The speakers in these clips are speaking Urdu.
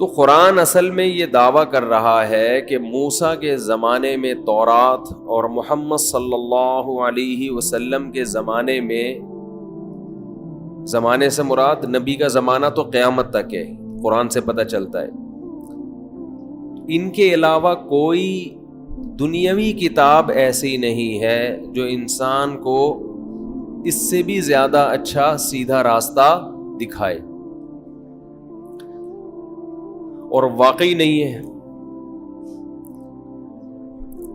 تو قرآن اصل میں یہ دعویٰ کر رہا ہے کہ موسیٰ کے زمانے میں تورات اور محمد صلی اللہ علیہ وسلم کے زمانے میں، زمانے سے مراد نبی کا زمانہ تو قیامت تک ہے، قرآن سے پتہ چلتا ہے، ان کے علاوہ کوئی دنیاوی کتاب ایسی نہیں ہے جو انسان کو اس سے بھی زیادہ اچھا سیدھا راستہ دکھائے، اور واقعی نہیں ہے۔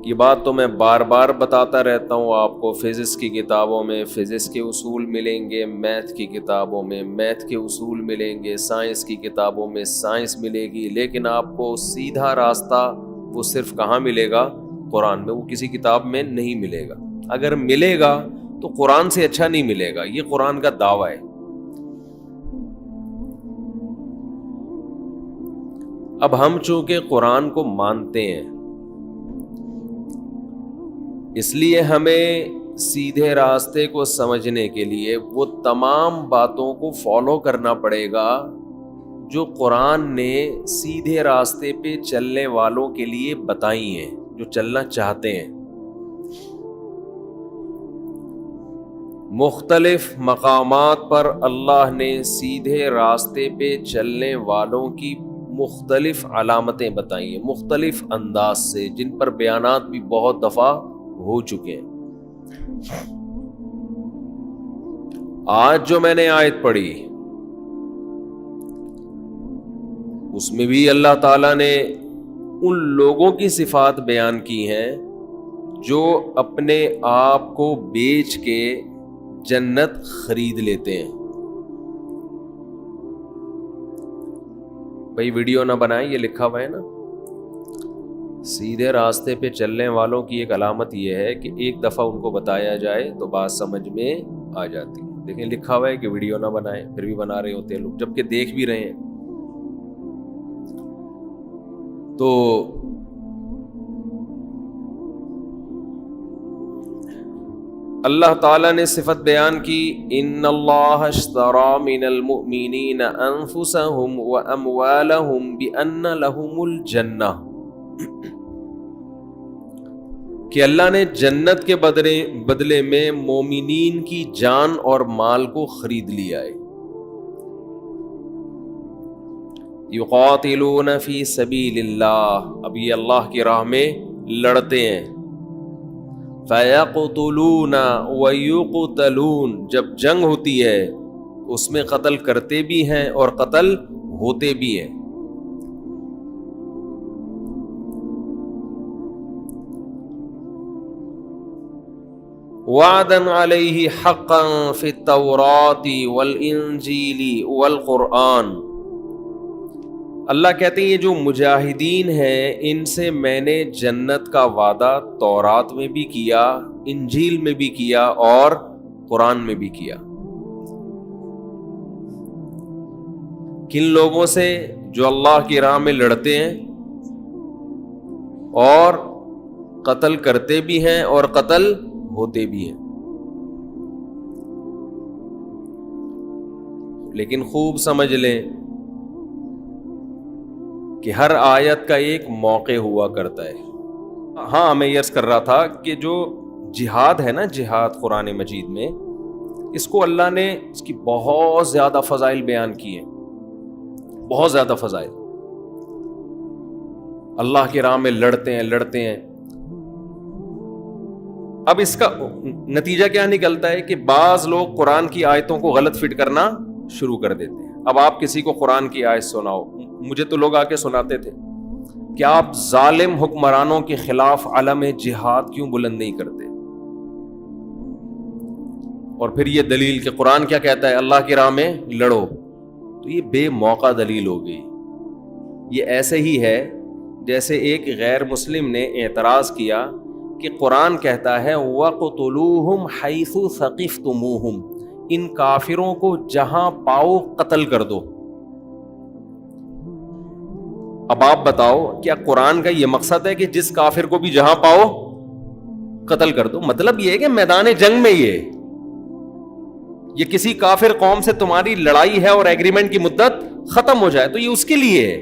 یہ بات تو میں بار بار بتاتا رہتا ہوں آپ کو، فزکس کی کتابوں میں فزکس کے اصول ملیں گے، میتھ کی کتابوں میں میتھ کے اصول ملیں گے، سائنس کی کتابوں میں سائنس ملے گی، لیکن آپ کو سیدھا راستہ وہ صرف کہاں ملے گا؟ قرآن میں، وہ کسی کتاب میں نہیں ملے گا۔ اگر ملے گا تو قرآن سے اچھا نہیں ملے گا، یہ قرآن کا دعویٰ ہے۔ اب ہم چونکہ قرآن کو مانتے ہیں، اس لیے ہمیں سیدھے راستے کو سمجھنے کے لیے وہ تمام باتوں کو فالو کرنا پڑے گا جو قرآن نے سیدھے راستے پہ چلنے والوں کے لیے بتائی ہیں، جو چلنا چاہتے ہیں۔ مختلف مقامات پر اللہ نے سیدھے راستے پہ چلنے والوں کی مختلف علامتیں بتائی ہیں، مختلف انداز سے، جن پر بیانات بھی بہت دفعہ ہو چکے ہیں۔ آج جو میں نے آیت پڑھی، اس میں بھی اللہ تعالیٰ نے ان لوگوں کی صفات بیان کی ہیں جو اپنے آپ کو بیچ کے جنت خرید لیتے ہیں۔ بھائی ویڈیو نہ بنائیں، یہ لکھا ہوا ہے نا۔ سیدھے راستے پہ چلنے والوں کی ایک علامت یہ ہے کہ ایک دفعہ ان کو بتایا جائے تو بات سمجھ میں آ جاتی ہے۔ لیکن لکھا ہوا ہے کہ ویڈیو نہ بنائیں، پھر بھی بنا رہے ہوتے ہیں لوگ، جبکہ دیکھ بھی رہے ہیں۔ تو اللہ تعالیٰ نے صفت بیان کی، ان اللہ اشتری من المؤمنین انفسهم واموالهم بان لهم الجنہ، کہ اللہ نے جنت کے بدلے میں مومنین کی جان اور مال کو خرید لیا ہے۔ یقاتلون فی سبیل اللہ، اب یہ اللہ کی راہ میں لڑتے ہیں۔ فَيَقْتُلُونَ وَيُقْتَلُونَ، جب جنگ ہوتی ہے اس میں قتل کرتے بھی ہیں اور قتل ہوتے بھی ہیں۔ وَعْدًا عَلَيْهِ حَقًّا فِي التَّوْرَاةِ وَالْإِنْجِيلِ وَالْقُرْآنِ، اللہ کہتے ہیں یہ جو مجاہدین ہیں ان سے میں نے جنت کا وعدہ تورات میں بھی کیا، انجیل میں بھی کیا اور قرآن میں بھی کیا۔ کن لوگوں سے؟ جو اللہ کی راہ میں لڑتے ہیں اور قتل کرتے بھی ہیں اور قتل ہوتے بھی ہیں۔ لیکن خوب سمجھ لیں کہ ہر آیت کا ایک موقع ہوا کرتا ہے۔ ہاں میں یہ عرض کر رہا تھا کہ جو جہاد ہے نا، جہاد قرآن مجید میں، اس کو اللہ نے اس کی بہت زیادہ فضائل بیان کی ہیں، بہت زیادہ فضائل۔ اللہ کی راہ میں لڑتے ہیں۔ اب اس کا نتیجہ کیا نکلتا ہے کہ بعض لوگ قرآن کی آیتوں کو غلط فٹ کرنا شروع کر دیتے ہیں۔ اب آپ کسی کو قرآن کی آیت سناؤ، مجھے تو لوگ آ کے سناتے تھے کہ آپ ظالم حکمرانوں کے خلاف علم جہاد کیوں بلند نہیں کرتے، اور پھر یہ دلیل کہ قرآن کیا کہتا ہے، اللہ کی راہ میں لڑو، تو یہ بے موقع دلیل ہو گئی۔ یہ ایسے ہی ہے جیسے ایک غیر مسلم نے اعتراض کیا کہ قرآن کہتا ہے وَقْتُلُوهُمْ حَيْثُ ثَقِفْتُمُوهُمْ، ان کافروں کو جہاں پاؤ قتل کر دو۔ اب آپ بتاؤ کیا قرآن کا یہ مقصد ہے کہ جس کافر کو بھی جہاں پاؤ قتل کر دو؟ مطلب یہ ہے کہ میدان جنگ میں یہ کسی کافر قوم سے تمہاری لڑائی ہے اور ایگریمنٹ کی مدت ختم ہو جائے تو یہ اس کے لیے ہے،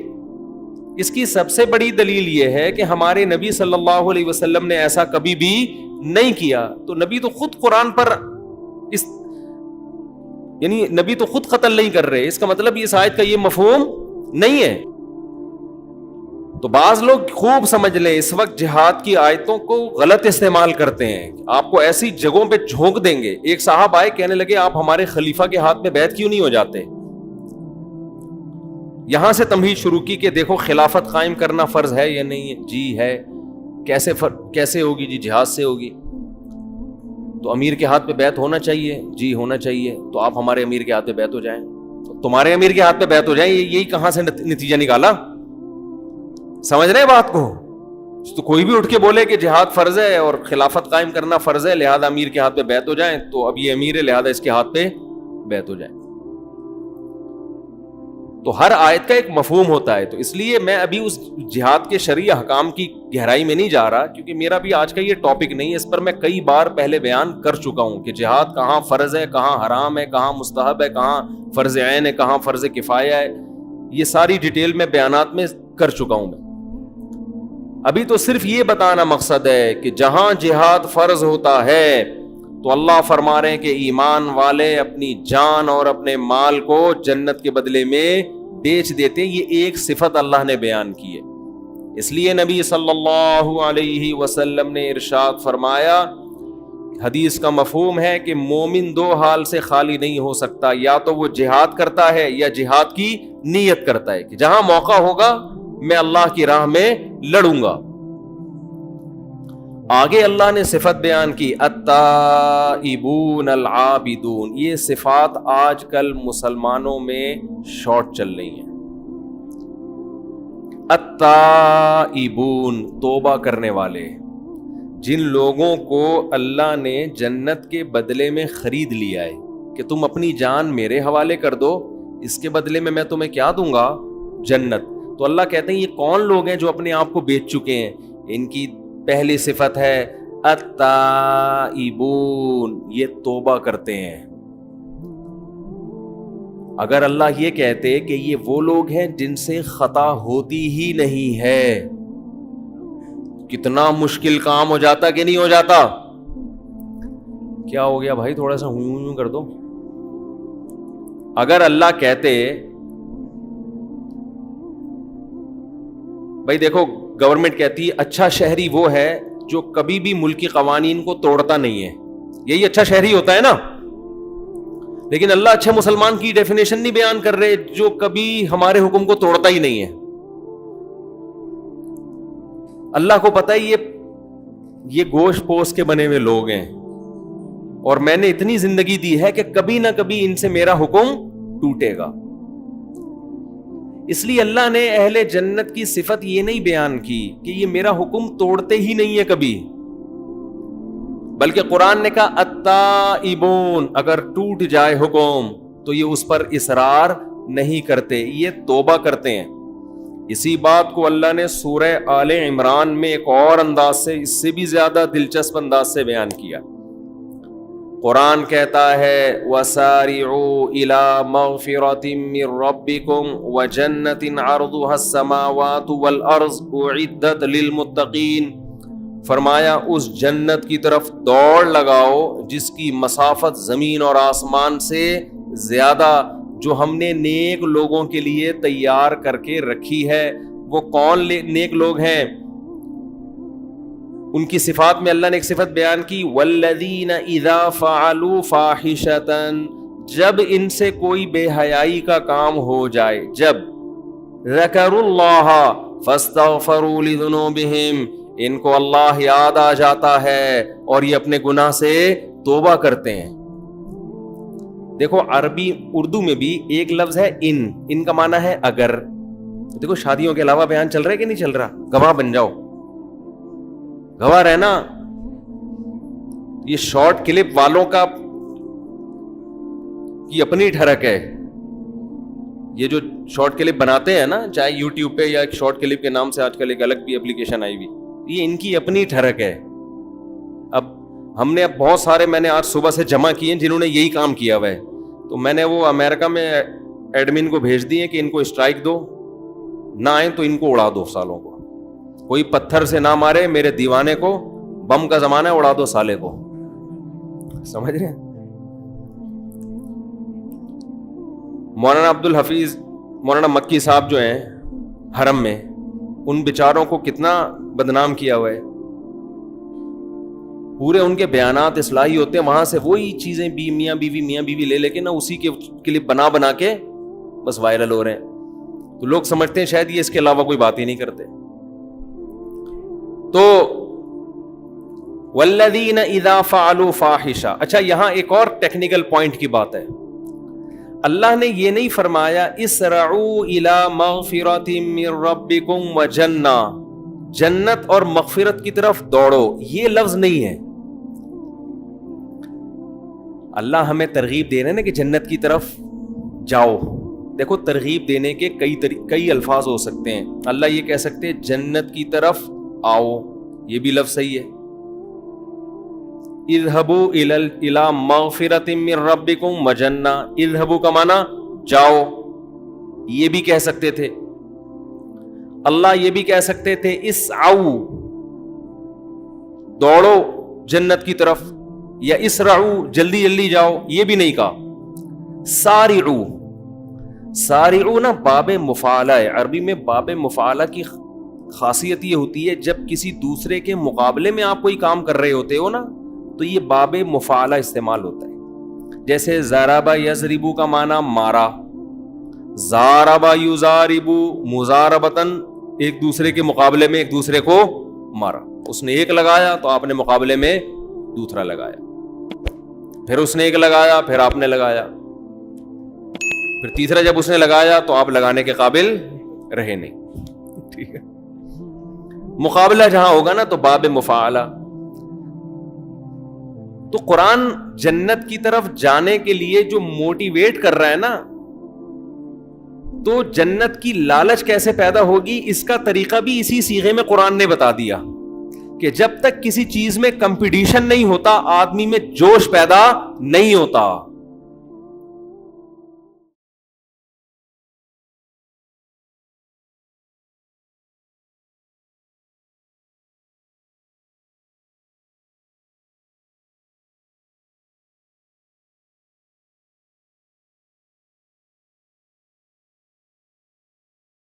اس کی سب سے بڑی دلیل یہ ہے کہ ہمارے نبی صلی اللہ علیہ وسلم نے ایسا کبھی بھی نہیں کیا. تو نبی تو خود قرآن پر یعنی نبی تو خود قتل نہیں کر رہے. اس کا مطلب اس آیت کا یہ مفہوم نہیں ہے. تو بعض لوگ خوب سمجھ لیں, اس وقت جہاد کی آیتوں کو غلط استعمال کرتے ہیں, آپ کو ایسی جگہوں پہ جھونک دیں گے. ایک صاحب آئے, کہنے لگے آپ ہمارے خلیفہ کے ہاتھ میں بیعت کیوں نہیں ہو جاتے. یہاں سے تمہید شروع کی کہ دیکھو خلافت قائم کرنا فرض ہے یا نہیں ہے. جی ہے. کیسے ہوگی؟ جی جہاد سے ہوگی. تو امیر کے ہاتھ پہ بیعت ہونا چاہیے. جی ہونا چاہیے. تو آپ ہمارے امیر کے ہاتھ پہ بیعت ہو جائیں. تمہارے امیر کے ہاتھ پہ بیعت ہو جائیں, یہی کہاں سے نتیجہ نکالا؟ سمجھ رہے بات کو؟ تو کوئی بھی اٹھ کے بولے کہ جہاد فرض ہے اور خلافت قائم کرنا فرض ہے, لہذا امیر کے ہاتھ پہ بیعت ہو جائیں, تو اب یہ امیر ہے لہذا اس کے ہاتھ پہ بیعت ہو جائیں. تو ہر آیت کا ایک مفہوم ہوتا ہے. تو اس لیے میں ابھی اس جہاد کے شرعی احکام کی گہرائی میں نہیں جا رہا, کیونکہ میرا بھی آج کا یہ ٹاپک نہیں ہے. اس پر میں کئی بار پہلے بیان کر چکا ہوں کہ جہاد کہاں فرض ہے, کہاں حرام ہے, کہاں مستحب ہے, کہاں فرض عین ہے, کہاں فرض کفایہ ہے. یہ ساری ڈیٹیل میں بیانات میں کر چکا ہوں میں. ابھی تو صرف یہ بتانا مقصد ہے کہ جہاں جہاد فرض ہوتا ہے تو اللہ فرما رہے ہیں کہ ایمان والے اپنی جان اور اپنے مال کو جنت کے بدلے میں بیچ دیتے ہیں. یہ ایک صفت اللہ نے بیان کی ہے. اس لیے نبی صلی اللہ علیہ وسلم نے ارشاد فرمایا, حدیث کا مفہوم ہے کہ مومن دو حال سے خالی نہیں ہو سکتا, یا تو وہ جہاد کرتا ہے یا جہاد کی نیت کرتا ہے کہ جہاں موقع ہوگا میں اللہ کی راہ میں لڑوں گا. آگے اللہ نے صفت بیان کی, التائبون العابدون. یہ صفات آج کل مسلمانوں میں شارٹ چل رہی ہیں. التائبون, توبہ کرنے والے, جن لوگوں کو اللہ نے جنت کے بدلے میں خرید لیا ہے کہ تم اپنی جان میرے حوالے کر دو, اس کے بدلے میں تمہیں کیا دوں گا؟ جنت. تو اللہ کہتے ہیں یہ کون لوگ ہیں جو اپنے آپ کو بیچ چکے ہیں؟ ان کی پہلی صفت ہے التائبون, یہ توبہ کرتے ہیں. اگر اللہ یہ کہتے کہ یہ وہ لوگ ہیں جن سے خطا ہوتی ہی نہیں ہے, کتنا مشکل کام ہو جاتا کہ نہیں ہو جاتا؟ کیا ہو گیا بھائی؟ تھوڑا سا ہوں کر دو. اگر اللہ کہتے بھائی دیکھو گورنمنٹ کہتی ہے اچھا شہری وہ ہے جو کبھی بھی ملکی قوانین کو توڑتا نہیں ہے, یہی اچھا شہری ہوتا ہے نا. لیکن اللہ اچھے مسلمان کی ڈیفینیشن نہیں بیان کر رہے جو کبھی ہمارے حکم کو توڑتا ہی نہیں ہے. اللہ کو پتہ ہے یہ گوشت پوست کے بنے ہوئے لوگ ہیں اور میں نے اتنی زندگی دی ہے کہ کبھی نہ کبھی ان سے میرا حکم ٹوٹے گا. اس لیے اللہ نے اہل جنت کی صفت یہ نہیں بیان کی کہ یہ میرا حکم توڑتے ہی نہیں ہے کبھی, بلکہ قرآن نے کہا التائبون, اگر ٹوٹ جائے حکم تو یہ اس پر اصرار نہیں کرتے, یہ توبہ کرتے ہیں. اسی بات کو اللہ نے سورہ آل عمران میں ایک اور انداز سے, اس سے بھی زیادہ دلچسپ انداز سے بیان کیا. قرآن کہتا ہے وَسَارِعُوا إِلَى مَغْفِرَةٍ مِّن رَّبِّكُمْ وَجَنَّةٍ عَرْضُهَا السَّمَاوَاتُ وَالْأَرْضُ أُعِدَّتْ لِلْمُتَّقِينَ. فرمایا اس جنت کی طرف دوڑ لگاؤ جس کی مسافت زمین اور آسمان سے زیادہ, جو ہم نے نیک لوگوں کے لیے تیار کر کے رکھی ہے. وہ کون نیک لوگ ہیں؟ ان کی صفات میں اللہ نے ایک صفت بیان کی, والذین اذا فعلوا فاحشۃ, جب ان سے کوئی بے حیائی کا کام ہو جائے, جب ذکروا اللہ فاستغفروا لذنوبہم, ان کو اللہ یاد آ جاتا ہے اور یہ اپنے گناہ سے توبہ کرتے ہیں. دیکھو عربی اردو میں بھی ایک لفظ ہے ان کا معنی ہے اگر. دیکھو شادیوں کے علاوہ بیان چل رہا ہے کہ نہیں چل رہا؟ گواہ بن جاؤ, گواہ رہنا. یہ شارٹ کلپ والوں کا کی اپنی ٹھڑک ہے. یہ جو شارٹ کلپ بناتے ہیں نا, چاہے یوٹیوب پہ یا ایک شارٹ کلپ کے نام سے آج کل ایک الگ بھی اپلیکیشن آئی ہوئی, یہ ان کی اپنی ٹھڑک ہے. اب ہم نے بہت سارے, میں نے آج صبح سے جمع کیے ہیں جنہوں نے یہی کام کیا ہوا ہے. تو میں نے وہ امریکہ میں ایڈمن کو بھیج دیے کہ ان کو اسٹرائک دو, نہ آئیں تو ان کو اڑا دو سالوں کو. کوئی پتھر سے نہ مارے میرے دیوانے کو, بم کا زمانہ ہے, اڑا دو سالے کو. سمجھ رہے ہیں؟ مولانا عبد الحفیظ مولانا مکی صاحب جو ہیں حرم میں, ان بیچاروں کو کتنا بدنام کیا ہوا ہے. پورے ان کے بیانات اصلاحی ہوتے ہیں, وہاں سے وہی چیزیں میاں بیوی لے لے کے نا اسی کے کلپ بنا کے بس وائرل ہو رہے ہیں. تو لوگ سمجھتے ہیں شاید یہ اس کے علاوہ کوئی بات ہی نہیں کرتے. تو والذین اذا فعلوا فاحشہ. اچھا یہاں ایک اور ٹیکنیکل پوائنٹ کی بات ہے. اللہ نے یہ نہیں فرمایا اسرعوا الی مغفرۃ من ربکم وجنہ, جنت اور مغفرت کی طرف دوڑو, یہ لفظ نہیں ہے. اللہ ہمیں ترغیب دے رہے ہیں نا کہ جنت کی طرف جاؤ. دیکھو ترغیب دینے کے کئی الفاظ ہو سکتے ہیں. اللہ یہ کہہ سکتے ہیں جنت کی طرف آؤ, یہ بھی لفظ صحیح ہے. اذهبوا الى مغفرۃ من ربکم وجنہ, اذهبوا کا معنی جاؤ, یہ بھی کہہ سکتے تھے. اللہ یہ بھی کہہ سکتے تھے اسعوا, دوڑو جنت کی طرف, یا اسرعوا جلدی جلدی جاؤ, یہ بھی نہیں کہا. سارعوا, سارعوا نا باب مفعلہ ہے. عربی میں باب مفعلہ کی خاصیت یہ ہوتی ہے جب کسی دوسرے کے مقابلے میں آپ کوئی کام کر رہے ہوتے ہو نا تو یہ باب مفعلہ استعمال ہوتا ہے. جیسے ضرب یضرب کا معنی مارا, ضارب یضارب مضاربتاً, ایک دوسرے کے مقابلے میں ایک دوسرے کو مارا. اس نے ایک لگایا تو آپ نے مقابلے میں دوسرا لگایا, پھر اس نے ایک لگایا پھر آپ نے لگایا, پھر تیسرا جب اس نے لگایا تو آپ لگانے کے قابل رہے نہیں. ٹھیک ہے, مقابلہ جہاں ہوگا نا تو باب مفعلہ. تو قرآن جنت کی طرف جانے کے لیے جو موٹیویٹ کر رہا ہے نا, تو جنت کی لالچ کیسے پیدا ہوگی اس کا طریقہ بھی اسی صیغے میں قرآن نے بتا دیا کہ جب تک کسی چیز میں کمپٹیشن نہیں ہوتا آدمی میں جوش پیدا نہیں ہوتا.